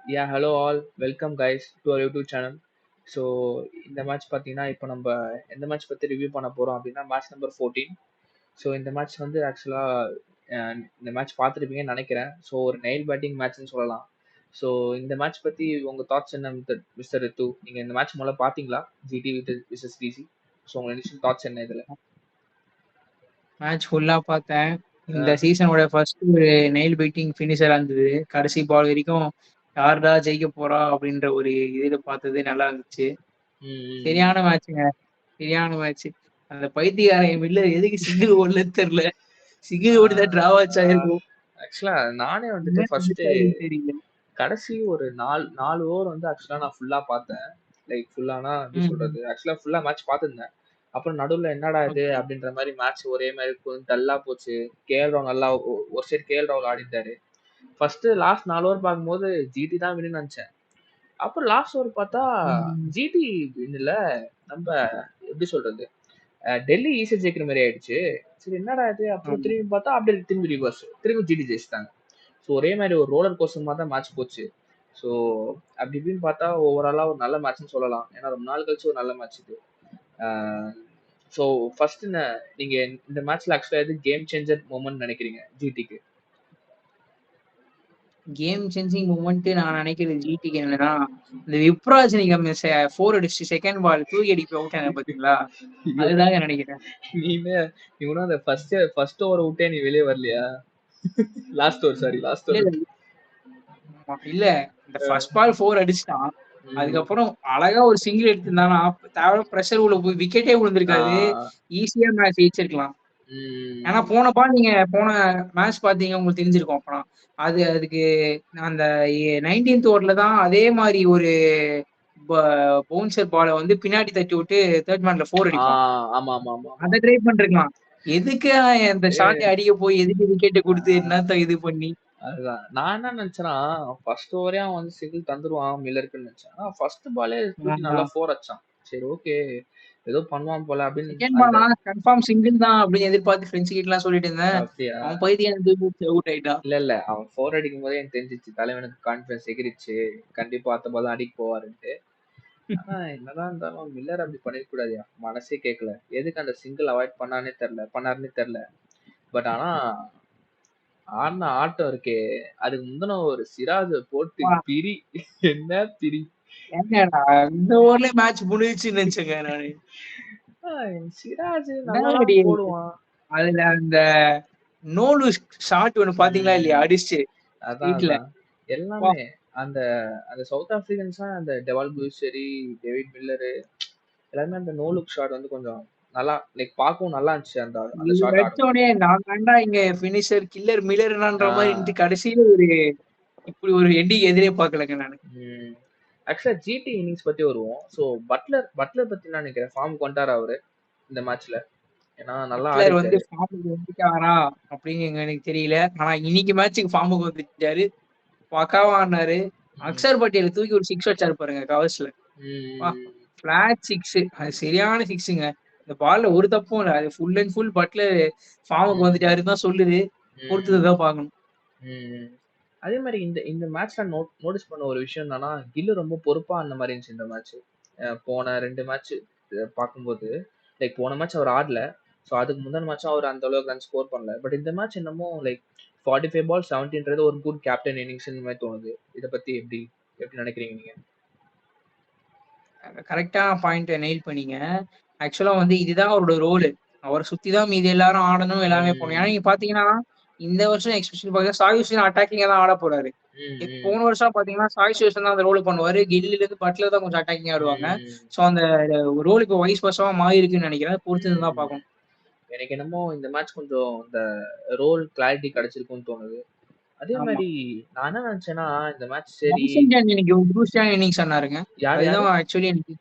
Hello all. Welcome guys to our YouTube channel. So இந்த match பார்த்தீங்கன்னா, இப்போ நம்ம எந்த மேட்ச் பற்றி ரிவ்யூ பண்ண போகிறோம் அப்படின்னா, மேட்ச் நம்பர் 14. ஸோ இந்த மேட்ச் வந்து ஆக்சுவலாக இந்த மேட்ச் பார்த்துருப்பீங்கன்னு நினைக்கிறேன். ஸோ ஒரு நெயில் பேட்டிங் மேட்ச்னு சொல்லலாம். ஸோ இந்த மேட்ச் பற்றி உங்கள் தாட்ஸ் என்ன மிஸ்டர் ரித்து? நீங்கள் இந்த மேட்ச் முதல்ல பார்த்தீங்களா? GT versus DC. ஸோ உங்கள் இனிஷியல் தாட்ஸ் என்ன இதில்? மேட்ச் ஃபுல்லா பார்த்தேன். இந்த சீசனோட ஃபர்ஸ்ட் ஒரு நெயில் பைட்டிங் ஃபினிஷரா இருந்தது. கடைசி பால் வரைக்கும் யார்டா ஜெயிக்க போறா அப்படின்ற ஒரு இதுல பார்த்தது நல்லா இருந்துச்சு. சரியான மேட்சுங்க. சரியான மேட்ச். அந்த பைத்தியக்காரன் மில்லர் எதுக்கு சிங்கிள் ஓடலன்னு தெரியல. சிங்கிள் ஓடி தான் டிராவ் ஆச்சா இருக்கும். ஆக்சுவலா நானே வந்துட்டு என்ன ஃபர்ஸ்ட் தெரியல. கடைசி ஒரு நாலு ஓவர் வந்து ஆக்சுவலா நான் ஃபுல்லா பார்த்தேன். லைக் ஃபுல்லானா எப்படி ம். சொல்றது, ஆக்சுவலா ஃபுல்லா மேட்ச் பார்த்துருந்தேன். அப்புறம் நடுவில் என்னடா இது ஓகே. அப்படின்ற மாதிரி மேட்ச் ஒரே மாதிரி கொஞ்சம் டல்லா போச்சு. கேஎல் ராகுல் நல்லா ஒரு சைடு கேஎல் ராகுல் ஆடிட்டாரு. ஃபர்ஸ்ட் லாஸ்ட் 4 ஓவர் பார்க்கும்போது ஜிடி தான் வின்னு நினைச்சேன். அப்புறம் லாஸ்ட் ஓவர் பார்த்தா ம். ஜிடி வின்னுல நம்ம எப்படி சொல்றது, டெல்லி ஈஸியா ஜெயிக்கிற மாதிரி ஆயிடுச்சு. சரி என்னடா இது, அப்புறம் ஆமா. திரும்பி பார்த்தா அப்படியே திரும்பி ரிவர்ஸ், திரும்பி ஜிடி ஜெயிச்சிட்டாங்க. ஸோ ஒரே மாதிரி ஒரு ரோலர் கோஸ்டர் மாதிரி தான் மேட்ச் போச்சு. ஸோ அப்படி இப்படின்னு பார்த்தா ஓவராலாக ஒரு நல்ல மேட்ச்னு சொல்லலாம். ஏன்னா ரொம்ப நாள் கழிச்சு ஒரு நல்ல மேட்ச் இது. ஸோ ஃபர்ஸ்ட் நீங்க இந்த மேட்ச்ல ஆக்சுவலா எது கேம் சேஞ்சர் மூமெண்ட் நினைக்கிறீங்க ஜிடிக்கு? கேம் சேஞ்சிங் மூமெண்ட் நான் நினைக்கிறது ஜிடிக்கு என்னன்னா, இந்த விப்ராஜ் நீங்க 4 அடிச்சு செகண்ட் பால் தூக்கி அடிப்ப அவுட் ஆன பாத்தீங்களா? ஐயோ, அதுதாங்க நினைக்கிறேன். நீனே இவனும் அந்த ஃபர்ஸ்ட் ஓவர் விட்டே நீ வெளியே வரலையா? லாஸ்ட் ஓவர், சாரி லாஸ்ட் இல்ல ஓவர். இல்ல ஆமா. இல்ல இந்த ஃபர்ஸ்ட் பால் 4 அடிச்சுட்டான். ம். அதுக்கப்புறம் அழகா ஒரு சிங்கிள் எடுத்திருந்தானா, தேவையான பிரஷர் உள்ள போய் விக்கெட்டே விழுந்திருக்காது. ஆஹ் ஈஸியா மேட்ச் ஜெயிச்சிருக்கலாம். ஏன்னா உம் போன பால் நீங்க போன மேட்ச் பாத்தீங்க உங்களுக்கு தெரிஞ்சிருக்கும் அப்பனா. அதுக்கு அந்த 19th ஓவர்ல தான் அதே மாரி ஒரு பவுன்சர் பால வந்து பின்னாடி தட்டி விட்டு தேர்ட் மேன்ல 4 அடிப்பான். ஆமா ஆமா ஆமா ஆமா. அத ட்ரை பண்ணிருக்கலாம். எதுக்கு அந்த ஏ, ஷாட் அடிக்க போய் எதுக்கு விக்கெட்ட குடுத்து என்னத்த இது பண்ணி. அதுதான் நான் என்ன நினைச்சேன்னா, ஃபர்ஸ்ட் ஓவரே அவன் வந்து சிங்கிள் தந்துருவான் மில்லருக்குன்னு நினைச்சேன். ஆனா ஃபர்ஸ்ட் பாலே தூக்கி நல்லா ஃபோர் அடிச்சான். சரி ஓகே, ஏதோ பண்ணுவான் போல அப்படின்னு செகண்ட் அந்த. பால் நான் கன்ஃபார்ம் சிங்கிள் தான் அப்படின்னு எதிர்பார்த்து ஃப்ரெண்ட்ஸ் கிட்ட எல்லாம் சொல்லிட்டு இருந்தேன். அப்படியா? அவன் பைத்தியம் தூக்கி அவுட் ஆயிட்டான். இல்ல இல்ல, அவன் ஃபோர் அடிக்கும் போதே எனக்கு தெரிஞ்சிச்சு தலைவனுக்கு கான்பிடன்ஸ் எகிரிச்சு, கண்டிப்பா அடுத்த பால் தான் அடிக்க போவாருன்ட்டு. ஆனா என்னதான் இருந்தாலும் மில்லர் அப்படி பண்ணிருக்க கூடாதுயா, மனசே கேட்கல. எதுக்கு அந்த சிங்கிள் அவாய்ட் பண்ணாருன்னே தெரியல. பட் ஆனா ஆடின ஆட்டம் இருக்கே, அதுக்கு முந்தின ஒரு சிராஜ போட்டு அப்பா, பிரி, என்ன பிரி. ஏங்கடா இந்த ஓவர்லயே மேட்ச் முடிஞ்சுச்சுன்னு நினைச்சேங்க நானு. சிராஜ் என்னடி நல்லாதான் போடுவான். அதுல அந்த நோலு ஷாட் ஒண்ணு பாத்தீங்களா இல்லையா? உம் அடிச்சு அதான் ஸ்ட்ரெயிட்ல. அதான் வா. எல்லாமே. அந்த அந்த சவுத் ஆப்பிரிக்கன்ஸ் அந்த டெவால் சரி, டேவிட் மில்லரு, எல்லாருமே அந்த நோ லுக் ஷாட் வந்து கொஞ்சம் நல்லா, லைக் பார்க்கவும் நல்லா இருந்துச்சு அந்த அந்த இவர் ஷாட் ஆடும்போது. அடிச்சோடனே நான் தாண்டா இங்க பினிஷர் கில்லர் மில்லர்ன்ற மாதிரி ஆஹ் கடைசியில ஒரு இப்படி ஒரு எண்டிங் எதிரே பாக்கலங்க நானு. ஆக்சுவலா ஜிடி இன்னிங்ஸ் பத்தி வருவோம். ஸோ பட்லர் பத்தி நான் நினைக்கிறேன் ஃபார்ம் கொண்டாரு அவரு இந்த மேட்ச்ல. ஏன்னா நல்லா பட்லர் வந்து ஆடிருக்காரு. ஃபார்முக்கு வந்துட்டாரா அப்படின்னு எனக்கு தெரியல. ஆனா இன்னைக்கு மேட்சுக்கு ஃபார்முக்கு வந்துட்டாரு. பக்காவா ஆடினாரு. ம், அக்சர் பட்டேல் தூக்கி ஒரு சிக்ஸ் வச்சாரு பாருங்க கவர்ஸ்ல. வா. ம், பிளாட் சிக்ஸ். அது சரியான சிக்ஸுங்க. இந்த பால்ல ஒரு தப்பும் இல்ல. அது ஃபுல் அண்ட் ஃபுல் பட்லர் ஃபார்முக்கு ம், வந்துட்டாருன்னு தான் சொல்லுது. ம், பொறுத்துதான் பார்க்கணும். ம். அதே மாதிரி இந்த இந்த மேட்ச்ல நோட்டீஸ் பண்ண ஒரு விஷயம் என்னன்னா, கில்லு ரொம்ப பொறுப்பா அந்த மாதிரி இருந்துச்சு இந்த மேட்ச். போன 2 மேட்ச் பார்க்கும்போது, லைக் போன மேட்ச் அவர் ஆடல. ஸோ அதுக்கு முந்தின மேட்சும் அவர் அந்த அளவுக்கு ரன் ஸ்கோர் பண்ணல. பட் இந்த மேட்ச் என்னமோ லைக் 45 பால் 70ன்றது ஒரு குட் கேப்டன் இன்னிங்ஸ் மாதிரி தோணுது. இதை பத்தி எப்படி எப்படி நினைக்கிறீங்க நீங்க? கரெக்டான பாயிண்ட் நெயில் பண்ணீங்க. ஆக்சுவலா வந்து இதுதான் அவரோட ரோலு. அவரை சுத்தி தான் மீதி எல்லாரும் ஆடணும் எல்லாமே போகணும். ஏன்னா ம், நீங்க பாத்தீங்கன்னா இந்த வருஷம் எக்ஸ்பெஷலி பாத்தீங்கன்னா சாய் சுதர்ஷன் அட்டாக்கிங்கா தான் ஆட போறாரு. ம், ம், போன வருஷம் பாத்தீங்கன்னா சாய் சுதர்ஷன் தான் அந்த ரோல் பண்ணுவாரு. கில்லில இருந்து பட்லர் தான் கொஞ்சம் அட்டாக்கிங் ஆடுவாங்க. ம், சோ அந்த ரோல் இப்போ வைஸ் வருஷமா மாறி இருக்குன்னு நினைக்கிறேன். பொறுத்து தான் ம். பார்க்கணும். எனக்கு என்னமோ இந்த மேட்ச் கொஞ்சம் இந்த ரோல் கிளாரிட்டி கிடைச்சிருக்கும்னு தோணுது. அதே ஆமா. மாதிரி நான் என்ன நினைச்சேன்னா, இந்த மேட்ச் சரி. வாஷிங்டன் இன்னைக்கு ஒரு ப்ரூஸ்டான இன்னிங்ஸ் ஆனாருங்க. யார் யாரு? அதுதான் ஆக்சுவலி எனக்கு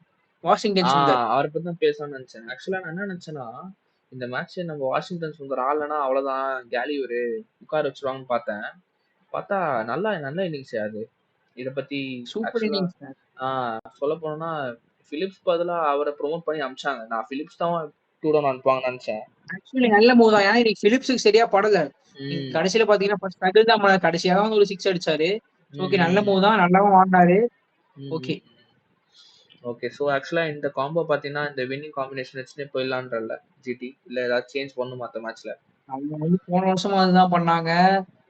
வாஷிங்டன் சுந்தர். அவரை பத்தி தான் பேசணும்னு நினைச்சேன். ஆக்சுவலா நான் என்ன நினைச்சேன்னா, இந்த மேட்ச் நம்ம வாஷிங்டன் சுந்தர் ஆடலன்னா அவ்வளவுதான், கேலிவரு உட்கார வச்சிருவாங்கன்னு பார்த்தேன். பார்த்தா நல்லா நல்ல இன்னிங்ஸ் அது. இத பத்தி சூப்பர் ஆக்சுவலா இன்னிங்ஸ். சொல்ல போனோம்னா, பிலிப்ஸ் பதிலா அவரை ப்ரோமோட் பண்ணி அமிச்சாங்க. நான் பிலிப்ஸ் தான் 2 டவுன் அனுப்புவாங்கன்னு நினைச்சேன். ஆக்சுவலி நல்ல மூவ் தான். ஏன்னா இன்னைக்கு பிலிப்ஸுக்கு சரியா படல. நீங்க ம், கடைசியில பாத்தீங்கன்னா ஃபர்ஸ்ட் ஸ்ட்ரகிள் தான் பண்ணாரு. கடைசியா தான் வந்து ஒரு சிக்ஸ் அடிச்சாரு. ஓகே நல்ல ம். மூவ் தான். நல்லாவும் ஆடுனாரு. ம். ஓகே. ம். ஓகே. ஸோ ஆக்சுவலா இந்த காம்போ பார்த்தீங்கன்னா, இந்த வின்னிங் காம்பினேஷன் வச்சுட்டே போயிடலான்றல்ல ஜிடி? இல்ல ஏதாவது சேஞ்ச் பண்ணணுமா அடுத்த மேட்ச்ல? அவங்க வந்து போன வருஷமும் அதுதான் பண்ணாங்க.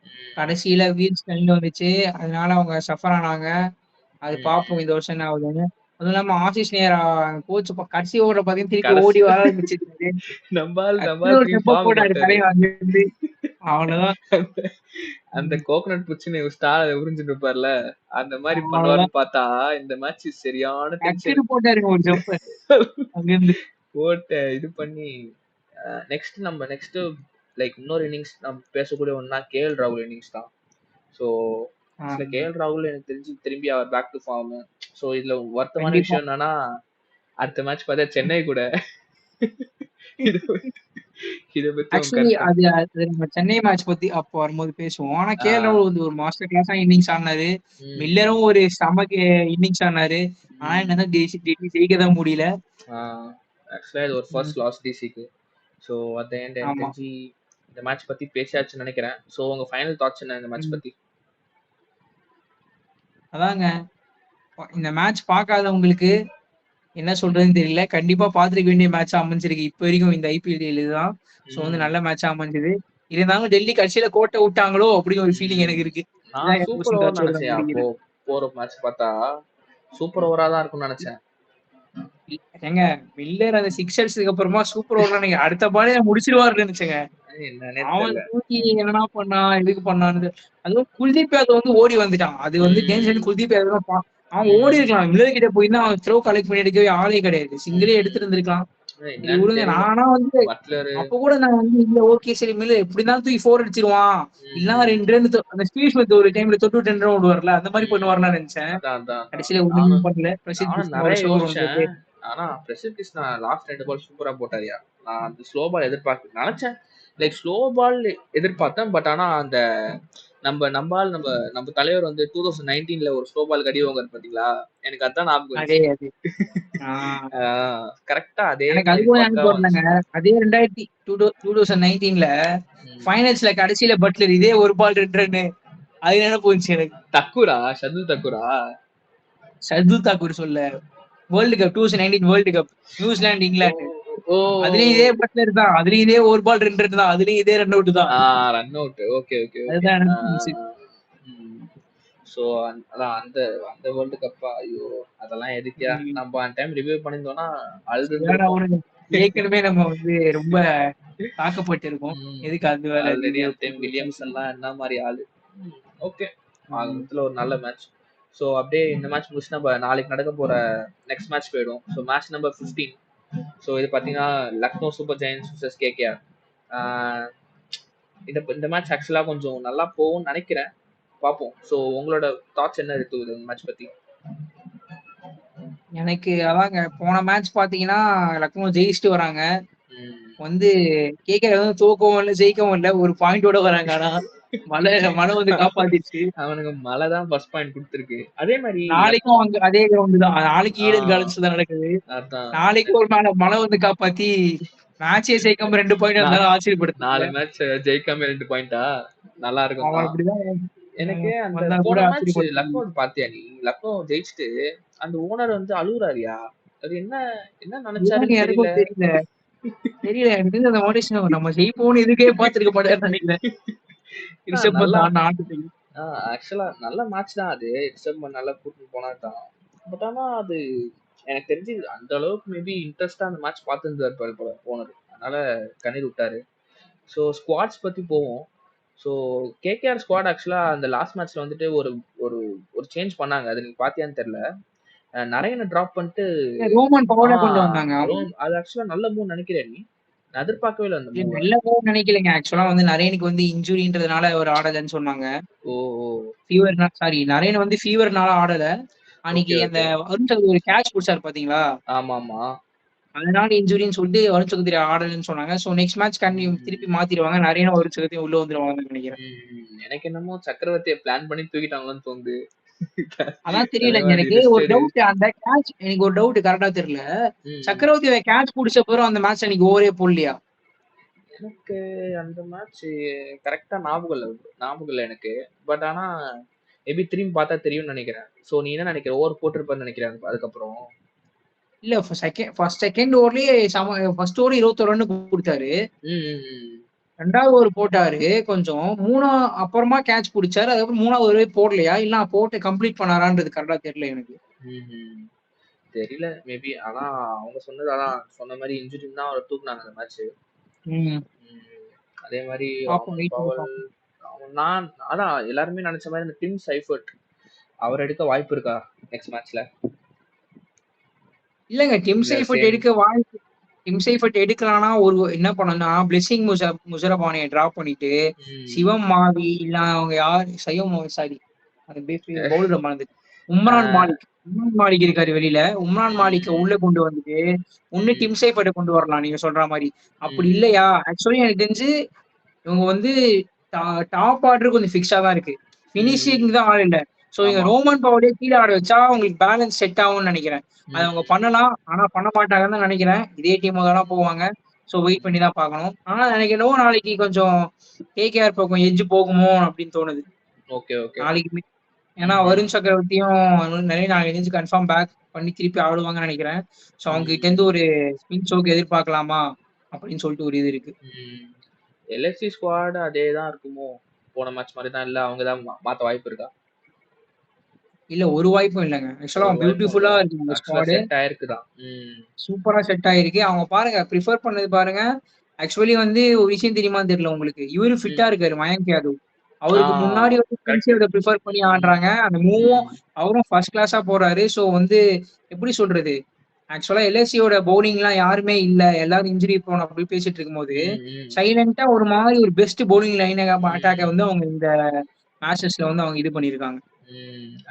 ம். கடைசியில வீல் ஸ்டண்ட் வந்துச்சு. அதனால அவங்க சஃபர் ஆனாங்க. அது பார்ப்போம் ம். இந்த வருஷம் என்ன ஆகுதுன்னு. அதுவும் இல்லாம ஆஷிஷ் நேரா கோச் கடைசி ஓவர்ல பார்த்தீங்கன்னா, திருப்பி கடைசி ஓடி வர ஆரம்பிச்சுட்டாரு. நம்பாள் டக்குனு ஒரு திரும்பி ஸ்டெப்ப ஃபார்ம் போட்டாரு போட்டாரு. தலைவன் அங்கிருந்து. அவ்வளவுதான். அந்த அந்த ம். கோகனட் பிடிச்சுன்னு ஸ்டார உறிஞ்சிட்டு இருப்பார்ல, அந்த மாரி அவ்வளவுதான். பண்ணுவாருன்னு பார்த்தா, இந்த மேட்ச் சரியான டென்ஷனு. டக்குனு போட்டாருங்க ஒரு ஜம்ப் அங்கிருந்து. போட்டு இது பண்ணி நெக்ஸ்ட் லைக் இன்னொரு இன்னிங்ஸ் நம்ம பேசக்கூடிய ஒண்ணா கேஎல் ராகுல் இன்னிங்ஸ் தான். ஸோ ஆ ஆக்சுவலா கேஎல் ராகுல் எனக்கு தெரிஞ்சு திரும்பி அவர் பேக் டு ஃபார்ம். ஸோ இதுல வருத்தமான கண்டிப்பா. விஷயம் என்னன்னா, அடுத்த மேட்ச் பார்த்தா சென்னை கூட. இத இத பத்தி உங்க ஆக்சுவலி கருத்து என்ன? அது நம்ம சென்னை மேட்ச் பத்தி அப்போ வரும்போது பேசுவோம். ஆனா ஆ, கேஎல் ராகுல் வந்து ஒரு மாஸ்டர் கிளாஸா இன்னிங்ஸ் ஆடுனாரு. ம், மில்லரும் ஒரு செம இன்னிங்ஸ் ஆடுனாரு. ஆனா ம். என்னதான் டெல்லி ஜெயிக்க தான் முடியல. ஆக்சுவலா இது ஒரு ம். ஃபர்ஸ்ட் லாஸ் டிசிக்கு. ஸோ அட் த எண்ட் எனக்கு ஆமா. தெரிஞ்சு இந்த மேட்ச் பத்தி பேசியாச்சுன்னு நினைக்கிறேன். ஸோ உங்க ஃபைனல் தாட்ஸ் என்ன இந்த மேட்ச் ம். பத்தி? அதாங்க இந்த மேட்ச் பார்க்காதவங்களுக்கு என்ன சொல்றதுன்னு தெரியல. கண்டிப்பா பார்த்திருக்க வேண்டிய மேட்ச்சா அமைஞ்சிருக்கு. இப்ப வரைக்கும் இந்த ஐபிஎல் இதுதான். ஸோ வந்து ம், நல்ல மேட்ச்சா அமைஞ்சது. இருந்தாலும் டெல்லி கடைசியில கோட்ட விட்டாங்களோ அப்படின்னு ஒரு ஃபீலிங் ம். எனக்கு இருக்கு. நான் இதான் என் சூப்பர் கொஸ்டின் ஓவர் டச்சோட நினைச்சேன். அப்போ முடிக்கிறேன். போற மேட்ச் பார்த்தா சூப்பர் ஓவரா தான் இருக்கும்னு நினைச்சேன். ஏங்க மில்லர் அந்த சிக்ஸர்ஸ்க்கு அப்புறமா சூப்பர் ஓவர் நீங்க அடுத்த பாலே முடிச்சிருவாருன்னு நினைச்சேங்க. என்னன்னே அவன் தெரியல. தூக்கி என்னடா பண்ணான், எதுக்கு பண்ணான்னு. அதுவும் குல்தீப் யாதவ் வந்து ஓடி வந்துட்டான். அது வந்து டேஞ்சர்ன்னு ம், குல்தீப் யாதவ் தான் அவன் ஓடி ம், இருக்கலாம். மில்லர் கிட்ட போயிருந்தா அவன் த்ரோ கலெக்ட் பண்ணி எடுக்கவே ஆளே கிடையாது. சிங்கிளே ம். எடுத்துட்டு இருந்திருக்கலாம். சரி என்னன்னு விடுங்க. தெரியல. நானா வந்து பட்லரு. அப்ப கூட நான் வந்து இல்ல ஓகே சரி மில்லர் எப்படி இருந்தாலும் தூக்கி 4 அடிச்சிருவான். இல்லன்னா ம், 2 ரன் அந்த ஸ்டீவ் ஸ்மித் ஒரு டைம்ல தொட்டு 10 ரன் விடுவார்ல. அந்த மாரி ம். பண்ணுவாருன்னு நினைச்சேன். அதான், அதான், அதான். கடைசியில ஒண்ணுமே நானும் பண்ணல. பிரசித் நானும் கிருஷ்ணா ஒரு நெறைய ஷோர் யோசிச்சேன். வந்தது. ஆனா, பிரசித் கிருஷ்ணா லாஸ்ட் 2 பால் சூப்பரா போட்டாருய்யா. நான் அந்த ஸ்லோ பால் நெனச்சேன். லைக் ஸ்லோ பால் எதிர்பார்த்தேன். பட் ஆனா, அந்த நம்ம தலைவர் வந்து 2019ல ஒரு ஸ்லோ பால் அடி வாங்குவாரு பாத்தீங்களா? எனக்கு அதான் ஞாபகம் அதே வந்துச்சு. அது. ஆ. ஆ கரெக்ட்டா அதே எனக்கு அது மாரி கூட ஞாபகம் பக்காவா வரலங்க. வந்துச்சு. அதே 2019ல ம். ஃபைனல்ஸ்ல கடைசியில பட்லர் இதே ஒரு பால் 2 ரன்னு. அது நினைப்பு வந்துச்சு எனக்கு. தக்கூரா? ஷர்துல் தக்கூரா? ஷர்துல் தாக்கூர் சொல்ல. World cup 2019 world cup. New Zealand, ஓ! இங்கிலாந்து. ஓ! அதுலயும் இதே பட்லர் தான். அதுலயும் இதே ஒரு பால் 2 ரன் தான். அதுலயும் இதே ரன் அவுட் தான். ஆ run out. Okay, okay, okay. அதுதான் ஆ. எனக்கு புரிஞ்சுச்சு. ம். ஸோ அதான் அந்த அந்த வேர்ல்டு கப்பா ஐயோ! அதெல்லாம் எதுக்குயா? ம். நம்ம அந்த டைம் ரிவ்யூ பண்ணியிருந்தோம்னா சரியான அழுதுருந்திருப்போம். ஒரு ஏற்கனவே நம்ம வந்து ரொம்ப தாக்கப்பட்டிருக்கோம். ம். எதுக்கு அது வேற ஆல்ரெடி ரிவ்யூ அந்த டைம் போட்டு வில்லியம்ஸ் எல்லாம் என்ன மாரி ஆளு. ம். ஓகே. ஆக ம். மொத்தத்துல ஒரு நல்ல மேட்ச். ஸோ அப்படியே இந்த மேட்ச் முடிச்சு நம்ம நாளைக்கு நடக்க போற நெக்ஸ்ட் மேட்ச் போயிடும். So match number 15. ஸோ இது பார்த்தீங்கன்னா Lucknow super giants vs KKR. ஆ இந்த மேட்ச் ஆக்சுவலா கொஞ்சம் நல்லா போகும்னு நினைக்கிறேன். பார்ப்போம். ஸோ உங்களோட தாட்ஸ் என்ன இருக்கு இந்த மேட்ச் பத்தி? எனக்கு அதாங்க போன மேட்ச் பாத்தீங்கன்னா லக்னோ ஜெயிச்சுட்டு வராங்க. ம். வந்து கேகேஆர் வந்து தோக்கவும் இல்ல, ஜெயிக்கவும் இல்ல. ஒரு பாயிண்டோட வராங்க ஆனா. மழை மழை வந்து காப்பாத்திருச்சு. அவனுங்க மழை தான் ஃபர்ஸ்ட் பாயிண்ட் குடுத்துருக்கு. அதே மாரி நாளைக்கும் லக்னோ அங்க அதே கிரவுண்ட் தான். நாளைக்கு ஆ ஈடன் கார்டன்ஸ்ல தான் நடக்குது. அதான். நாளைக்கு ஒரு நாள் மழை வந்து காப்பாத்தி மேட்சே ஜெயிக்காம 2 பாயிண்ட் நா இருந்தாலும் 4 ஆச்சரியப்படுத்துங்க. மேட்ச் ஜெயிக்காம 2 பாயிண்டா? நல்லா இருக்கும் அவன் தான். அப்படிதான் எனக்கு அந்த வந்தா கூட போன மேட்ச் ஆச்சரியப்படுத்துங்க. லக்னோது பாத்தியா நீ? லக்னோ ஜெயிச்சுட்டு அந்த ஓனர் வந்து அழுவுறாருயா. அது என்ன என்ன இதுதாங்க நெனச்சாருன்னு தெரியல. எனக்கும் தெரியல. தெரியல. எனக்கு தெரிஞ்சு அந்த மனுஷன் நம்ம ஜெயிப்போம்னு இதுக்கே பார்த்திருக்க மாட்டாருன்னு நினைக்கிறேன். ரிஷப் பந்த் நல்லா ஆடுன ஆட்டத்துக்கு. ஆக்சுவலா நல்ல மேட்ச் தான் அது. ரிஷப் பண்ட் நல்லா கூட்டிட்டு போனாரு தான். பட் ஆனா அது எனக்கு தெரிஞ்சு அந்த அளவுக்கு மேபி இன்ட்ரெஸ்டா அந்த மேட்ச் பார்த்துருந்தாரு போல ஓனர். அதனால கண்ணீர் விட்டாரு. ஸோ ஸ்குவாட்ஸ் பத்தி போவோம். ஸோ கேகேஆர் ஸ்குவாட் ஆக்சுவலா அந்த லாஸ்ட் மேட்ச்ல வந்துட்டு ஒரு ஒரு ஒரு சேஞ்ச் பண்ணாங்க. அது நீங்க பாத்தியான்னு தெரியல. நரேன டிராப் பண்ணிட்டு ரோமன் ஆ பவுல கொண்டு வந்தாங்க. ஆமா. அது ஆக்சுவலா நல்ல மூவ் நினைக்கிறேன் நீ. நான் எதிர்பார்க்கவே இல்லை அந்த இது மூவ. நல்ல மூவ் நினைக்கலைங்க. ஆக்சுவலா வந்து நரேனுக்கு வந்து இன்ஜுரின்றதுனால அவர் ஆடலன்னு சொன்னாங்க. ஓ ஓ நரேன் வந்து ஃபீவர்னால ஆடல. ஓகே அன்னைக்கு அந்த ஓகே. வருண் சகோதரி ஒரு கேட்ச் புடிச்சாரு பாத்தீங்களா? ஆமாமா. அதனால இன்ஜுரின்னு சொல்லிட்டு வருண் சகோதரி ஆடலன்னு சொன்னாங்க. சோ நெக்ஸ்ட் மேட்ச் திருப்பி ம், மாத்திருவாங்க. நரேனும் வருண் சகோதரியும் உள்ள வந்துருவாங்கன்னு நினைக்கிறேன். எனக்கு என்னமோ சக்கரவர்த்தியை பிளான் பண்ணி தூக்கிட்டாங்களோன்னு தோணுது. அதான் தெரியலங்க தலைவாடி எனக்கு. ரெஸ்ட் ஒரு எடு. டவுட் அந்த கேட்ச் எனக்கு ஒரு டவுட் கரெக்ட்டா தெரியல. ம். சக்கரவர்த்தி கேட்ச் புடிச்ச பிறகு அந்த மேட்ச் அன்னைக்கு ஓவரே போடலையா? எனக்கு அந்த மேட்ச் கரெக்டா ஞாபகம் இல்ல எனக்கு. பட் ஆனா மேபி திரும்பி பார்த்தா தெரியும்னு நினைக்கிறேன். ஸோ நீ என்ன நினைக்கிற? ஓவர் போட்டிருப்பான்னு நினைக்கிறேன் அதுக்கப்புறம். இல்ல ஃபர்ஸ்ட் செகண்ட் ஓவர்லயே ஃபர்ஸ்ட் ஓவர் 21 ரன் குடுத்தாரு. ம், ம், ம். 2வது ஓவர் போட்டாரு கொஞ்சம். அப்புறமா கேட்ச் புடிச்சாரு. அதுக்கப்புறம் 3வது ஓவரே போடலையா? இல்ல போட்டு கம்ப்ளீட் பண்ணாரான்றது கரெக்ட்டா தெரியல எனக்கு. ம்ஹ்ம். தெரியல மேபி. ஆனா அவங்க சொன்னது அதான் சொன்ன மாரி இன்ஜுரின்னு தான் அவர தூக்குனாங்க அந்த மேட்ச்சு. ம். ம். அதே மாரி பாப்போம். ராமன் வெயிட் பண்ணி பவல் பாப்போம். நான் அதான் எல்லாருமே நெனச்ச மாரி இந்த டிம் சைஃபர்ட் அவர் எடுக்க வாய்ப்பு இருக்கா நெக்ஸ்ட் மேட்ச்ல? இல்லங்க இல்ல சேம். டிம் சைஃபர்ட் எடுக்கலாம்னா என்ன பண்ணணும்னா, பிளெஸிங் முஷரப்பானிய டிராப் பண்ணிட்டு, ம். சிவம் மாவி இல்ல அவங்க யார் சாரி அந்த பவுலர மறந்துட்டேன். உம்ரான் ஆ. மாலிக். உம்ரான் மாலிக் இருக்காரு வெளியில. உம்ரான் மாலிக்க ம். உள்ள கொண்டு வந்துட்டு, ஒண்ணு ம். டிம் சைஃபர்ட்ட கொண்டு வரலாம் நீங்க சொல்ற மாரி. அப்படி ம். இல்லையா, ஆக்சுவலி எனக்கு தெரிஞ்சு இவங்க வந்து டா டாப் ஆர்டர் கொஞ்சம் ஃபிக்ஸா தான் இருக்கு. ம். ஃபினிஷிங் தான் ஆள் இல்ல. சோ இங்க ஆமா. ரோமன் பவுலே கீழ ஆட வச்சா உங்களுக்கு பேலன்ஸ் செட் ஆகும்னு நெனைக்கிறேன். அத அவங்க ம். பண்ணலாம். ஆனா பண்ண மாட்டாங்கன்னு தான் நெனைக்கிறேன். இதே டீமோட தான் போவாங்க. சோ வெயிட் பண்ணி தான் பார்க்கணும். ஆனா எனக்கு என்னவோ நாளைக்கு கொஞ்சம் கேகேஆர் பக்கம் எட்ஜ் போகுமோ அப்படின்னு தோணுது. Okay, okay. நாளைக்குமே. ஏன்னா ம்ஹ்ம். வருண் சக்கரவர்த்தியும் நிறைய நாளைக்கு எந்திரிச்சு கன்ஃபார்ம் பேக் பண்ணி திருப்பி ஆடுவாங்கன்னு நெனைக்கிறேன். சோ அவங்க கிட்ட ம். இருந்து ஒரு ஸ்பின் ஷோக்கு எதிர்பார்க்கலாமா? அப்படின்னு சொல்லிட்டு ஒரு இது இருக்கு. ம். எல்எஸ்சி ஸ்குவாட் அதே தான் இருக்குமோ? போன மேட்ச் மாரி தான் இல்ல அவங்க தான் மாத்த வாய்ப்பு இருக்கா? இல்ல ஒரு வாய்ப்பும் இல்லங்க. ஆக்சுவலா ஒரு வாய்ப்பும் பியூட்டிஃபுல்லா இல்லையா? இருக்கு அந்த ஆக்சுவலா ஸ்குவாடு. செட் ஆயிருக்கு தான். ம். சூப்பரா செட் ஆயிருக்கு. அவங்க பாருங்க பிரிஃபர் பண்ணது பாருங்க. ஆக்சுவலி வந்து ஒரு விஷயம் தெரியுமான்னு தெரியல உங்களுக்கு. இவரு ஃபிட்டா ம். இருக்காரு மயங்க் யாதவ். ஆ அவருக்கு முன்னாடி வந்து கரெக்ட்டு. பிரின்சியோட பிரிஃபர் பண்ணி ம். ஆடுறாங்க. அந்த மூவும் ம். அவரும் ஃபர்ஸ்ட் கிளாஸா போறாரு. சோ வந்து எப்படி சொல்றது? ஆக்சுவலா எல்எஸ்சியோட பவுலிங்லாம் யாருமே இல்ல. எல்லாரும் இன்ஜுரி ப்ரோன் அப்படி பேசிட்டு இருக்கும்போது, ம். ம். சைலன்ட்டா ஒரு மாரி ஒரு பெஸ்ட் பவுலிங் லைன் அட்டாக்க ம். வந்து அவங்க இந்த மேட்சஸ்ல வந்து அவங்க இது பண்ணியிருக்காங்க.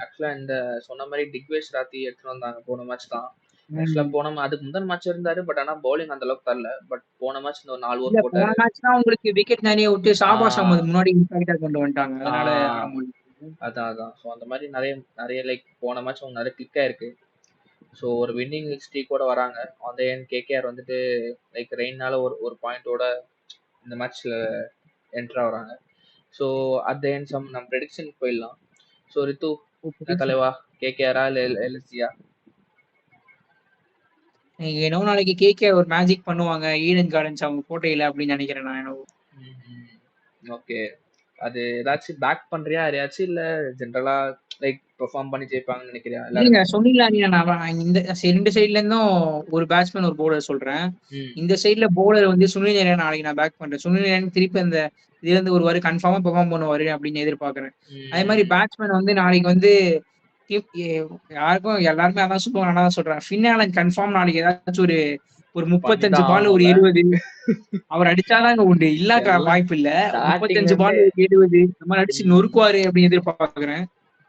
ஆக்சுவலா இந்த சொன்ன மாரி டிக்வேஷ் ராத்தி எடுத்துட்டு வந்தாங்க போன மேட்ச் தான். ஆக்சுவலா ம். அதுக்கு முந்தின மேட்ச் இருந்தாரு. பட் ஆனா பவுலிங் அந்த அளவுக்கு தரல. பட் போன மேட்ச் இந்த ஒரு 4 இல்ல ஓவர் போன போட்டாரு. மேட்ச் தான் உங்களுக்கு விக்கெட் நெறைய விட்டு ஆ, ஷாபாஸ் அஹ்மத் முன்னாடி இம்பாக்ட்டா கொண்டு வந்துட்டாங்க. ஆ அதனால ஆட முடியல. அதான். ஸோ அந்த மாரி நெறைய நெறைய லைக் போன மேட்ச் அவங்க நெறைய கிளிக் ஆயிருக்கு. ஸோ ஒரு வின்னிங் ஸ்ட்ரீக்கோட வராங்க. ஆன் த எண்ட் கேகேஆர் வந்துட்டு லைக் ரெயின்னால ஒரு ஒரு பாயிண்டோட இந்த மேட்ச்ல என்டர் ஆகுறாங்க. ஸோ அட் த எண்ட் நம்ம ப்ரெடிக்ஷனுக்கு போயிடலாம். ஸோ ரித்து என்ன தலைவா? கேகேஆரா இல்ல எல்எஸ்ஜியா? என்னவோ நாளைக்கு கேகேஆர் ஒரு மேஜிக் பண்ணுவாங்க. ஈடன் கார்டன்ஸ் அவங்க கோட்டையில அப்படின்னு நெனைக்கிறேன் நான் என்னவோ. ம்ஹ்ம். ஓகே. அது ஏதாச்சும் பேக் பண்றியா யாரையாச்சும்? இல்ல ஜெனரலா லைக் பெர்ஃபார்ம் பண்ணி ஜெயிப்பாங்கன்னு நினைக்கிறியா இல்லைங்க எல்லாருமே? சொன்னீங்களா நீங்க நான் இந்த 2 சைடுல இருந்தும் ஒரு பேட்ஸ்மேன், ஒரு பவுலர் சொல்றேன். ம். இந்த சைடுல பவுலர் வந்து சுனில் நரேன் நாளைக்கு நான் பேக் பண்றேன். சுனில் நரேன் திருப்பி அந்த இதுல இருந்து வருவாரு. கன்ஃபார்மா பெர்ஃபார்ம் பண்ணுவாரு அப்படின்னு எதிர்பார்க்கிறேன். அதே மாரி ம். பேட்ஸ்மேன் வந்து நாளைக்கு வந்து கிப் எ யாருக்கும் எல்லாருமே அதான் சொல்லுவாங்க. நான் தான் சொல்றேன். ஃபின் ஆலன் கன்ஃபார்ம் நாளைக்கு ஏதாச்சும் ஒரு ஒரு பண்ணி 35 தான் பால்ல ஒரு ஆகணும்ல. 70 அவர் அடிச்சாதாங்க உண்டு. எல்லாம் வாய்ப்பு இல்ல. ஸ்டார்ட்டிங்ல 35 இருந்தே. பால் ஒரு 70 இந்த மாரி அடிச்சு ம். நொறுக்குவாரு அப்படின்னு எதிர்பார்க்கிறேன்.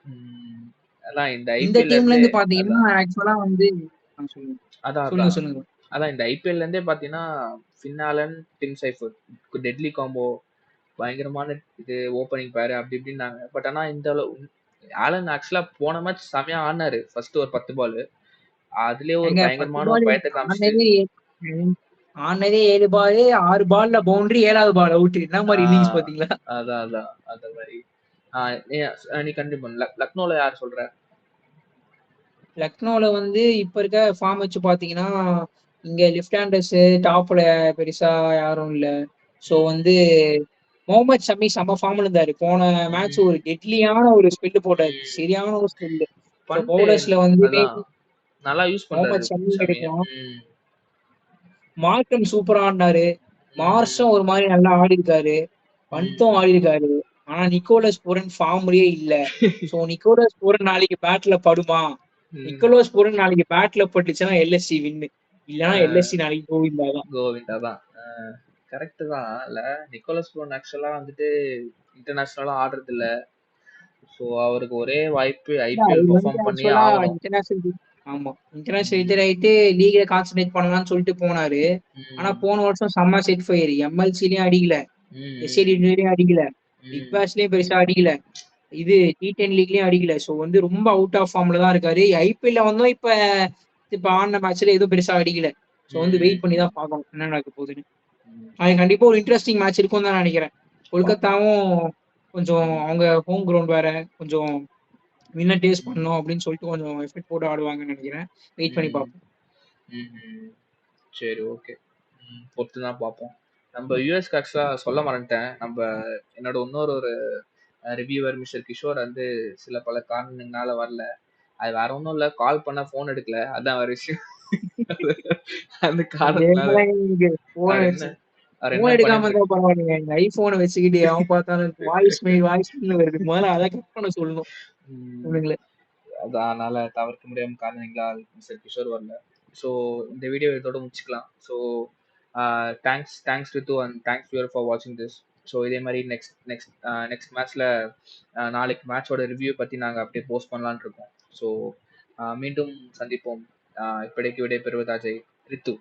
ம். அதான் இந்த இந்த ஐபிஎல்ல டீம்ல இருந்தே இருந்து பாத்தீங்கன்னா, அதான். ஆக்சுவலா வந்து சொல்லுங்க. அதான், சொல்லுங்க, அதான். சொல்லுங்க. அதான் இந்த ஐபிஎல்ல இருந்தே பார்த்தீங்கன்னா, Finn Allen, Tim Seifert deadly combo பயங்கரமான இது ஓப்பனிங் பேர் அப்படி இப்படின்னாங்க. பட் ஆனா இந்த அளவு ஆலன் ஆக்சுவலா போன மேட்ச் செமையா ஆடுனாரு. ஃபர்ஸ்ட் ஒரு 10 பால். அதுலயே ஒரு ஏங்க 10 பயங்கரமான ஒரு பால் பயத்த காமிச்சுட்டு. ஆடுனதே ம். ஆடுனதே 7 பாலு, 6 பால்ல பவுண்டரி, 7வது பால் அவுட். என்ன ஆ மாரி இன்னிங்ஸ் பாத்தீங்களா? அதான். அந்த மாரி. ஆ நீ நீ கன்டின்யூ பண்ணு. லக்னோல யார் சொல்ற? லக்னோல வந்து இப்ப இருக்க ஃபார்ம் வச்சு பாத்தீங்கன்னா, இங்க லெஃப்ட் ஹேண்டர்ஸ் டாப்ல பெருசா யாரும் இல்ல. சோ ம். வந்து முகமது ஷமி செம்ம ஃபார்ம்ல இருந்தாரு. போன மேட்ச் ம். ஒரு டெட்லியான ஒரு ஸ்பெல் போட்டாரு. ம். சரியான ஒரு ஸ்பெல். சோ பண்ட்டு பவுலர்ஸ்ல வந்து அதான் நல்லா யூஸ் பண்றாரு முகமது ஷமி ஷமிய. எடுக்கலாம். ம். மார்க்கம் சூப்பரா ஆடுனாரு. ம். மார்ஸும் ஒரு மாரி நல்லா ஆடிருக்காரு. பந்தும் ம். ஆடிருக்காரு. ஆனா நிக்கோலஸ் பூரன் ஃபார்ம்லயே இல்ல. சோ நிக்கோலஸ் பூரன் நாளைக்கு பேட்ல படுமா? ம். நிக்கோலஸ் பூரன் நாளைக்கு பேட்ல பட்டுச்சுன்னா எல்எஸ்சி வின்னு. இல்லன்னா அ எல்எஸ்சி நாளைக்கு கோவிந்தா தான். கோவிந்தா தான். கரெக்ட் தான். இல்ல நிக்கோலஸ் பூரன் ஆக்சுவலா வந்துட்டு இன்டர்நேஷனலா ஆடுறது இல்ல. ஸோ அவருக்கு ஒரே வாய்ப்பு இல்ல ஐபிஎல் அவரு வந்து பெர்ஃபார்ம் பண்ணியே ஆக்சுவலா ஆகணும். இன்டர்நேஷனல் ஆமா. இன்டர்நேஷனல் ம். ரிட்டயர் ஆயிட்டு லீக்ல கான்சன்ட்ரேட் பண்ணலாம்னு சொல்லிட்டு போனாரு. ஆனா ம். போன வருஷம் செம்ம செட் ஃபயர். எம்எல்சிலயும் அடிக்கல. ம். எஸ்ஏடிலயும் அடிக்கல. பிக் ம். பாஸ்லயும் பெருசா அடிக்கல. இது T10 லீக்லயும் அடிக்கல. சோ வந்து ரொம்ப அவுட் ஆஃப் ஃபார்ம்ல தான் இருக்காரு. ஐபிஎல்ல வந்தும் இப்ப இப்ப ஆடுன மேட்ச்ல எதுவும் பெருசா அடிக்கல. சோ வந்து ம். வெயிட் பண்ணி தான் பார்க்கணும். என்ன நடக்க போகுதுன்னு. ம். அது கண்டிப்பா ஒரு இன்ட்ரஸ்டிங் மேட்ச் இருக்கும்னு தான் நினைக்கிறேன். பார்க்கலாம். கொல்கத்தாவும் கொஞ்சம் ம். அவங்க ஹோம் கிரவுண்ட் வேற கொஞ்சம் வின்னர் டேஸ்ட் ம். பண்ணணும் அப்படின்னு சொல்லிட்டு கொஞ்சம் எஃபெக்ட் போட்டு ஆடுவாங்கன்னு நினைக்கிறேன். வெயிட் பண்ணி ம். பார்ப்போம். ம்ஹ்ம். சரி, ஓகே. பொறுத்து தான் பார்ப்போம். நம்ப யுஎஸ்க்கு ஆக்சுவலா சொல்ல மறந்துட்டேன். என்னோட இன்னொரு ஒரு ரிவ்யூவர் மிஸ்டர் கிஷோர் வந்து சில பல காரணங்களால வரல. அது வேற ஒண்ணும் இல்ல. கால் பண்ணா ஃபோன் எடுக்கல. அதான் வேற விஷயம். அந்த காரணத்தினால அதேதான் இங்க போன் அவர் என்ன வச்சு அவர் என்ன போன் எடுக்காம பண்ணிட்டு இருந்தா பரவாயில்லைங்க. இந்த ஐபோனை வச்சுக்கிட்டு அவன் பார்த்தாலும் வாய்ஸ் மெயில் வருது. முதல்ல அதை கட் பண்ண சொல்லணும் ம். இவனுங்கள. அதனால தவிர்க்க முடியாம காரணங்களால் மிஸ்டர் கிஷோர் வரல. ஸோ இந்த வீடியோ இதோட முடிச்சுக்கலாம். So thanks Rithu and thanks viewer for வாட்சிங் திஸ். ஸோ இதே மாதிரி நெக்ஸ்ட் மேட்ச்ல நாளைக்கு மேட்சோட ரிவ்யூ பற்றி நாங்கள் அப்படியே போஸ்ட் பண்ணலான்னு இருக்கோம். ஸோ மீண்டும் சந்திப்போம். இப்படிக்கு விடைபெறுவது அஜய். ரித்து.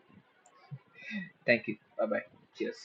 தேங்க்யூ. Bye bye. சியர்ஸ்.